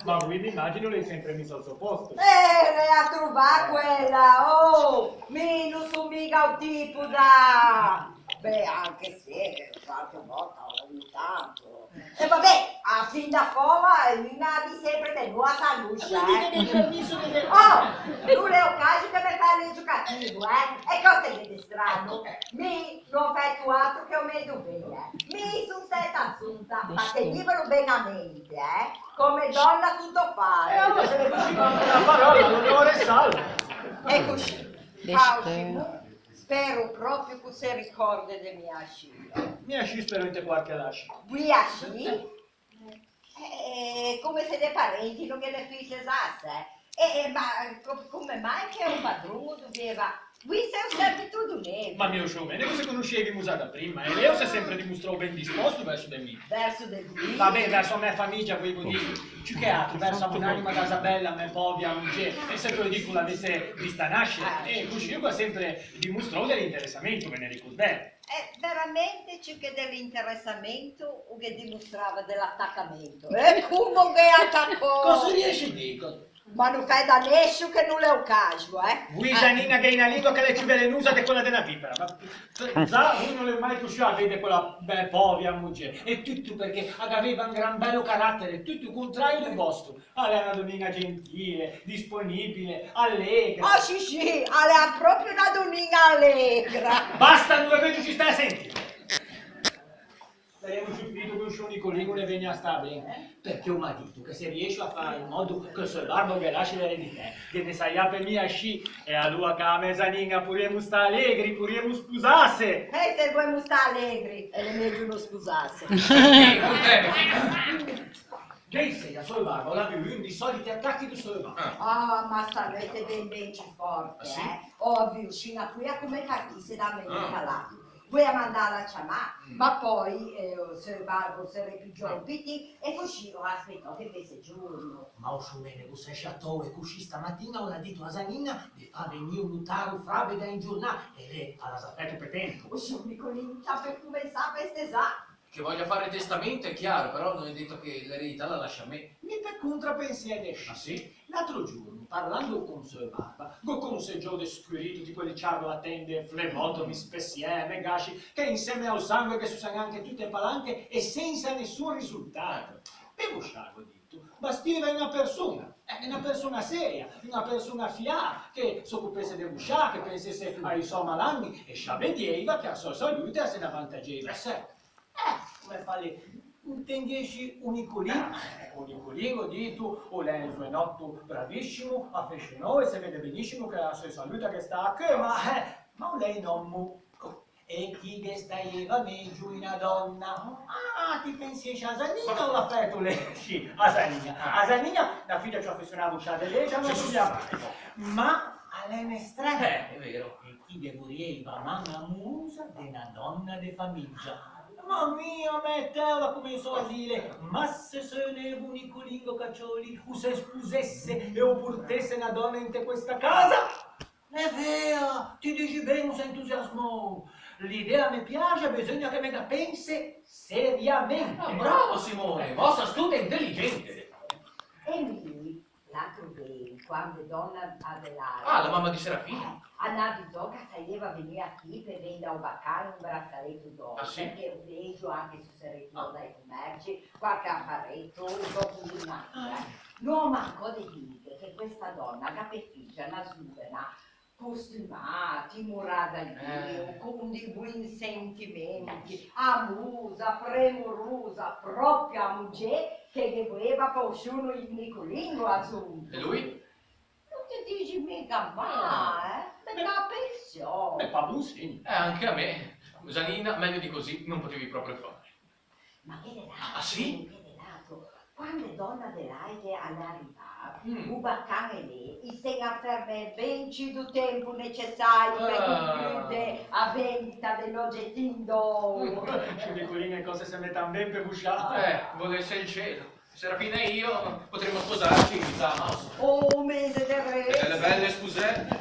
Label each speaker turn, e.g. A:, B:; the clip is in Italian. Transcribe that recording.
A: Ma quindi immagino lei sempre messo al suo posto.
B: Le ha trovato quella, oh, mi non sono mica un tipo da... Beh, anche se qualche volta ogni tanto. E vabbè, a fin da fora, mi di sempre del nuovo saluto, Oh, non è occasione che mi fai l'educativo, E cosa è di strano? Mi non fai tu altro che un mio dovere. Mi sono stata assunta, ma te libero benamente, come donna tutto fare.
A: E allora se ne faceva una parola, non ore salvo.
B: Eccoci, Faustimo, spero proprio che si ricordi di mia scia.
A: Mia sci spero in te qualche lascia.
B: Mia sci? Come se dei parenti non gliele fisse sasse. Ma come mai che un padrone doveva... Qui sei un servitudo nero.
A: Ma mio show, bene che se conoscevi musata prima, e Leo si è sempre dimostrato ben disposto verso di me.
B: Verso di me?
A: Vabbè, verso me famiglia, volevo dire. Più che altro, verso un'anima casabella, me povia, mujer, e se te lo dico l'avesse vista nascere, e così io sempre dimostrò dell'interessamento, me ne ricordo bene.
B: Veramente c'è che dell'interessamento o che dimostrava dell'attaccamento? Come che attaccò?
A: Cosa riesci a dire?
B: Ma non fai da nessuno che non è un caso,
A: Qui Giannina che è una lingua che le più velenusa è quella della vipera. Ma già lui non è mai riuscito a vedere quella povia mujer. E tutto perché aveva un gran bello carattere, tutto il contrario del vostro. Lei è una donnina gentile, disponibile, allegra.
B: Oh sì, lei è proprio una donnina allegra.
A: Basta, due che ci stai a sentire. Saremo subito che un suo Nicolino ne venga a stare bene, perché ho detto che se riesce a fare in modo che il suo barbo che lasci l'eredità, che ne sai per mia sci, e a lui che a mezzaninga puremo sta allegri, puremo spusasse.
B: Se vuoi stare allegri, è meglio non scusasse.
A: Che sei a suo barbo, la più di soliti attacchi del suo barbo.
B: Ma sarete ben forte, Ovvio, scina qui a come cartisse da me calato. Vuoi mandarla a chiamare, ma poi se il barbo sarebbe più giovane e così lo aspettò che fesse giorno.
A: Ma o su bene, tu sei chateau e così stamattina ho detto a Zanina di far venire un notaro frabe da ingiornare e lei ha l'aspetto per tempo.
B: O su Nicolino, per come sa queste sa.
C: Che voglia fare testamento è chiaro, però non è detto che l'eredità la lascia a me.
A: Mi per contrapensieri adesso.
C: Ah sì?
A: L'altro giorno, parlando con suo barba, go conseggiò descurito di quel ciarlo a tende, flebotomi, spessieme, gasci, che insieme al sangue che susano anche tutte le palanche e senza nessun risultato. E Busciago detto, bastiva una persona seria, una persona fià, che si occupasse di Buscià, che pensasse ai suoi malanni e sciavedieva che a sua salute se ne avvantaggiava sé. Come fare? Intendiesci un Nicolino dito, o lei è notto bravissimo, affezionato e si vede benissimo che la sua salute che sta a che, ma lei non mu. E chi che staieva meglio una donna? Ti pensi a Zanina o l'affetto lei? Sì, a Zanina. A Zanina la figlia ci affezionava a uscire lei, già non si chiama. Ma a lei mestre?
C: È vero.
A: E chi devoreva mamma musa di una donna di famiglia. Ma mia, metteva cominciò a dire, ma se ne un Nicolino Caccioli, o se spusesse e o portesse una donna in te questa casa? È vero, ti dici bene, sei entusiasmo. L'idea mi piace, bisogna che me la pensi seriamente.
C: Bravo Simone, vostra astuta e intelligente.
B: E lui, l'altro bene, quando donna Adelaide...
C: La mamma di Serafina.
B: Annato che saeva venire a qui per vendere un baccano un braccialetto d'oro,
C: Ah, sì?
B: perché ho preso anche su Serretino dai commerci, qualche apparecchio, dopo di non mancò di dire che questa donna capeffigia una sluvena costumata, timorata Dio, con dei buoni sentimenti, amusa, premurosa, proprio a mujer che voleva possuno il Nicolino assunto.
C: E lui?
B: Non ti dici mica mai, perché la pensione.
A: È Pablo sì.
C: Anche a me. Zanina, meglio di così non potevi proprio fare.
B: Ma che dato?
C: Ah, sì?
B: Che dato? Quando donna Adelaide all'arrivare, un baccano lì, il segna per me ben il tempo necessario per concludere a vendita dell'oggettino.
A: Ci Nicolino e cose se mettono ben per busciare.
C: Volesse il cielo. Serafina e io potremmo sposarci in Zamos.
B: Oh, mese del re.
C: E le belle spusette.